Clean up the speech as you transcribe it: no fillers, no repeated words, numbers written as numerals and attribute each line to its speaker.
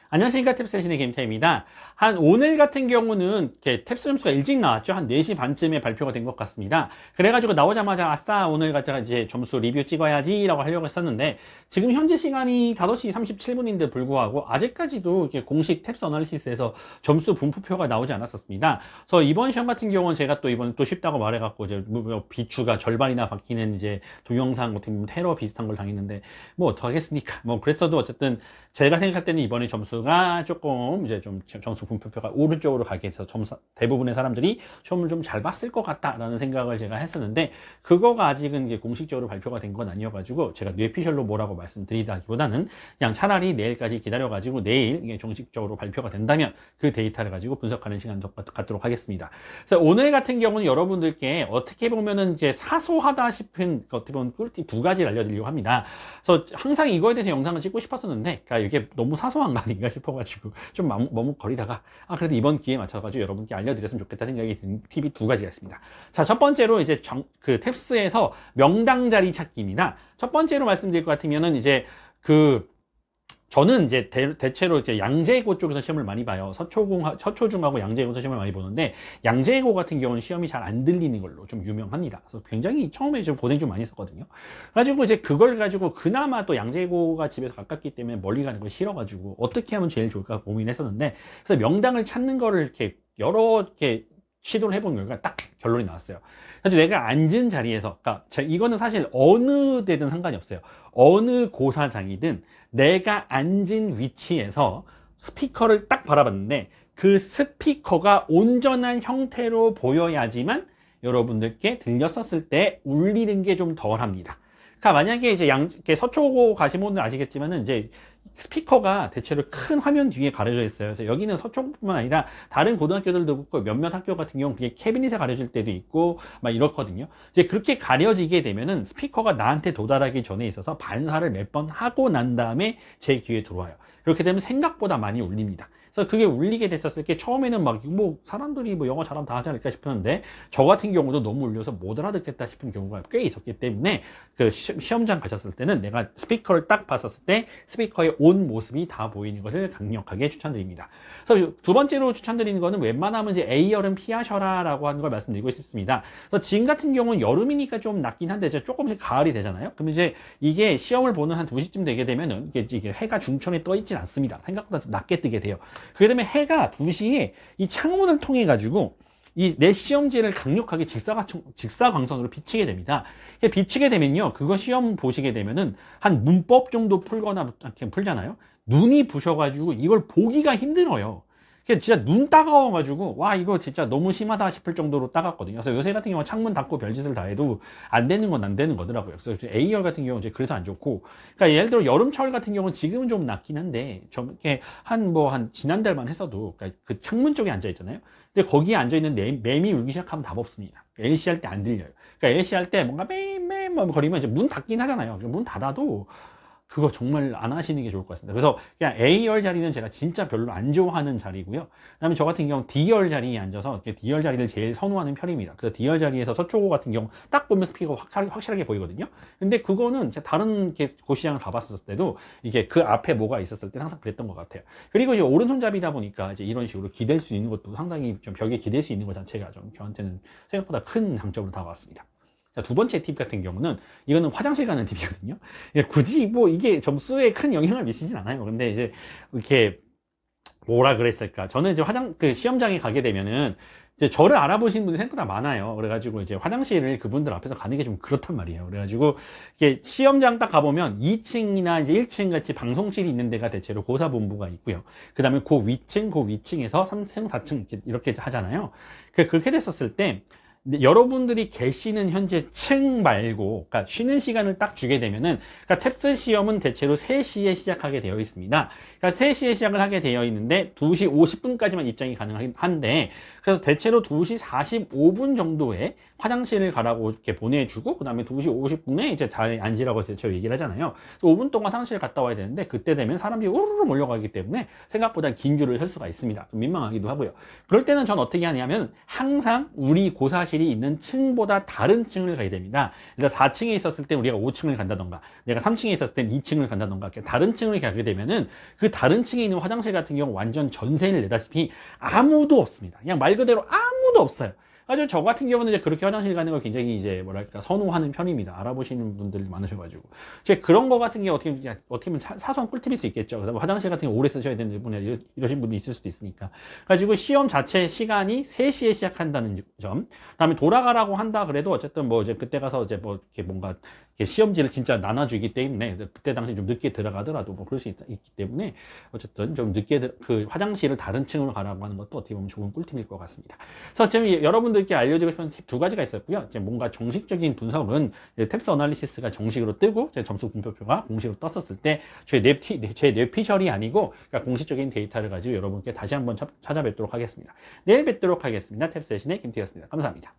Speaker 1: 안녕하십니까. 탭스신의 김태입니다. 오늘 같은 경우는 이렇게 탭스 점수가 일찍 나왔죠. 한 4시 반쯤에 발표가 된 것 같습니다. 그래가지고 나오자마자 아싸 오늘 갖다가 이제 점수 리뷰 찍어야지 라고 하려고 했었는데, 지금 현재 시간이 5시 37분인데 불구하고 아직까지도 이렇게 공식 탭스 어널리시스에서 점수 분포표가 나오지 않았었습니다. 그래서 이번 시험 같은 경우는 제가 또 이번에 또 쉽다고 말해갖고 이제 비추가 절반이나 바뀌는 이제 동영상 어떻게 보면 테러 비슷한 걸 당했는데, 뭐 어떡하겠습니까. 뭐 그랬어도 어쨌든 제가 생각할 때는 이번에 점수가 조금 이제 좀 점수 분포표가 오른쪽으로 가게 해서 대부분의 사람들이 시험을 좀 잘 봤을 것 같다라는 생각을 제가 했었는데, 그거가 아직은 이제 공식적으로 발표가 된 건 아니어가지고 제가 뇌피셜로 뭐라고 말씀드리다기보다는 그냥 차라리 내일까지 기다려가지고 내일 이게 정식적으로 발표가 된다면 그 데이터를 가지고 분석하는 시간 갖도록 하겠습니다. 그래서 오늘 같은 경우는 여러분들께 어떻게 보면은 이제 사소하다 싶은 어떻게 보면 꿀팁 2가지를 알려드리려고 합니다. 그래서 항상 이거에 대해서 영상을 찍고 싶었었는데, 그러니까 이게 너무 사소한 거 아닌가 싶어가지고 좀 머뭇거리다가 그래도 이번 기회에 맞춰가지고 여러분께 알려드렸으면 좋겠다 생각이 든 팁이 2가지가 있습니다. 자, 첫 번째로 이제 그 탭스에서 명당 자리 찾기입니다. 첫 번째로 말씀드릴 것 같으면은 이제 저는 이제 대체로 이제 양재고 쪽에서 시험을 많이 봐요. 서초중하고 양재고에서 시험을 많이 보는데, 양재고 같은 경우는 시험이 잘 안 들리는 걸로 좀 유명합니다. 그래서 굉장히 처음에 좀 고생 좀 많이 했었거든요. 가지고 이제 그걸 가지고 그나마 또 양재고가 집에서 가깝기 때문에 멀리 가는 거 싫어가지고 어떻게 하면 제일 좋을까 고민했었는데, 그래서 명당을 찾는 거를 이렇게 여러 개 시도를 해본 결과 딱 결론이 나왔어요. 사실 내가 앉은 자리에서, 그러니까 이거는 사실 어느 데든 상관이 없어요. 어느 고사장이든 내가 앉은 위치에서 스피커를 딱 바라봤는데 그 스피커가 온전한 형태로 보여야지만 여러분들께 들렸었을 때 울리는 게 좀 덜합니다. 그러니까 만약에 이제 서초고 가신 분들 아시겠지만은 이제 스피커가 대체로 큰 화면 뒤에 가려져 있어요. 그래서 여기는 서초뿐만 아니라 다른 고등학교들도 있고 몇몇 학교 같은 경우는 그게 캐비닛에 가려질 때도 있고 막 이렇거든요. 이제 그렇게 가려지게 되면은 스피커가 나한테 도달하기 전에 있어서 반사를 몇 번 하고 난 다음에 제 귀에 들어와요. 그렇게 되면 생각보다 많이 울립니다. 그래서 그게 울리게 됐었을 때 처음에는 막 뭐 사람들이 뭐 영어 잘하면 다 하지 않을까 싶었는데, 저 같은 경우도 너무 울려서 못 알아듣겠다 싶은 경우가 꽤 있었기 때문에 그 시험장 가셨을 때는 내가 스피커를 딱 봤었을 때 스피커의 온 모습이 다 보이는 것을 강력하게 추천드립니다. 그래서 두 번째로 추천드리는 거는 웬만하면 이제 A열은 피하셔라 라고 하는 걸 말씀드리고 싶습니다. 그래서 지금 같은 경우는 여름이니까 좀 낫긴 한데 이제 조금씩 가을이 되잖아요. 그럼 이제 이게 시험을 보는 한 2시쯤 되게 되면은 이게 해가 중천에 떠 있진 않습니다. 생각보다 낮게 뜨게 돼요. 그렇기 때문에 해가 2시에 이 창문을 통해 가지고 이 내 시험지를 강력하게 직사광선으로 비치게 됩니다. 비치게 되면요, 그거 시험 보시게 되면은 한 문법 정도 풀거나 풀잖아요. 눈이 부셔가지고 이걸 보기가 힘들어요. 진짜 눈 따가워가지고 와 이거 진짜 너무 심하다 싶을 정도로 따갑거든요. 그래서 요새 같은 경우 창문 닫고 별짓을 다 해도 안 되는 건 안 되는 거더라고요. 그래서 A열 같은 경우는 이제 그래서 안 좋고, 그러니까 예를 들어 여름철 같은 경우는 지금은 좀 낫긴 한데 좀 이렇게 한 지난달만 했어도, 그러니까 그 창문 쪽에 앉아 있잖아요. 근데 거기에 앉아 있는 매미 울기 시작하면 답 없습니다. LC 할 때 안 들려요. 그러니까 LC 할 때 뭔가 매매 거리면 이제 문 닫긴 하잖아요. 문 닫아도 그거 정말 안 하시는 게 좋을 것 같습니다. 그래서 그냥 A열 자리는 제가 진짜 별로 안 좋아하는 자리고요. 그다음에 저 같은 경우 D열 자리에 앉아서 D열 자리를 제일 선호하는 편입니다. 그래서 D열 자리에서 서초고 같은 경우 딱 보면 스피커가 확실하게 보이거든요. 근데 그거는 제가 다른 고시장을 가봤을 때도 이게 그 앞에 뭐가 있었을 때 항상 그랬던 것 같아요. 그리고 이제 오른손잡이다 보니까 이제 이런 식으로 기댈 수 있는 것도 상당히 좀 벽에 기댈 수 있는 것 자체가 좀 저한테는 생각보다 큰 장점으로 다가왔습니다. 자, 두 번째 팁 같은 경우는 이거는 화장실 가는 팁이거든요. 굳이 뭐 이게 점수에 큰 영향을 미치진 않아요. 근데 이제 이렇게 뭐라 그랬을까? 저는 이제 시험장에 가게 되면은 이제 저를 알아보시는 분들이 생각보다 많아요. 그래가지고 이제 화장실을 그분들 앞에서 가는 게 좀 그렇단 말이에요. 그래가지고 이게 시험장 딱 가보면 2층이나 이제 1층 같이 방송실이 있는 데가 대체로 고사본부가 있고요. 그 다음에 그 위층에서 3층, 4층 이렇게 하잖아요. 그렇게 됐었을 때 여러분들이 계시는 현재 층 말고, 그러니까 쉬는 시간을 딱 주게 되면은, 그러니까 탭스 시험은 대체로 3시에 시작하게 되어 있습니다. 그러니까 3시에 시작을 하게 되어 있는데 2시 50분까지만 입장이 가능한데, 그래서 대체로 2시 45분 정도에 화장실을 가라고 이렇게 보내주고, 그 다음에 2시 50분에 이제 자리에 앉으라고 대체로 얘기를 하잖아요. 5분 동안 화장실 갔다 와야 되는데, 그때 되면 사람들이 우르르 몰려가기 때문에 생각보다 긴 줄을 설 수가 있습니다. 좀 민망하기도 하고요. 그럴 때는 전 어떻게 하냐면 항상 우리 고사실 화장실이 있는 층보다 다른 층을 가야 됩니다. 일단 4층에 있었을 때 우리가 5층을 간다던가, 내가 3층에 있었을 때 2층을 간다던가, 이렇게 다른 층을 가게 되면은 그 다른 층에 있는 화장실 같은 경우 완전 전세를 내다시피 아무도 없습니다. 그냥 말 그대로 아무도 없어요. 아주 저 같은 경우는 이제 그렇게 화장실 가는 걸 굉장히 이제 뭐랄까 선호하는 편입니다. 알아보시는 분들이 많으셔가지고. 제 그런 거 같은 게 어떻게 보면 사소한 꿀팁일 수 있겠죠. 그래서 뭐 화장실 같은 거 오래 쓰셔야 되는 분이 이러신 분도 있을 수도 있으니까. 가지고 시험 자체 시간이 3시에 시작한다는 점. 그다음에 돌아가라고 한다 그래도 어쨌든 뭐 이제 그때 가서 이제 뭐 이렇게 뭔가 이렇게 시험지를 진짜 나눠주기 때문에 그때 당시 좀 늦게 들어가더라도 뭐 그럴 수 있기 때문에 어쨌든 좀 늦게 그 화장실을 다른 층으로 가라고 하는 것도 어떻게 보면 좋은 꿀팁일 것 같습니다. 그래서 지금 여러분들께 알려드리고 싶은 팁 2가지가 있었고요. 이제 뭔가 정식적인 분석은 탭스 어널리시스가 정식으로 뜨고 제 점수 분표표가 공식으로 떴었을 때 제 뇌피셜이 아니고 그러니까 공식적인 데이터를 가지고 여러분께 다시 한번 찾아뵙도록 하겠습니다. 내일 뵙도록 하겠습니다. 탭스 대신에 김태였습니다. 감사합니다.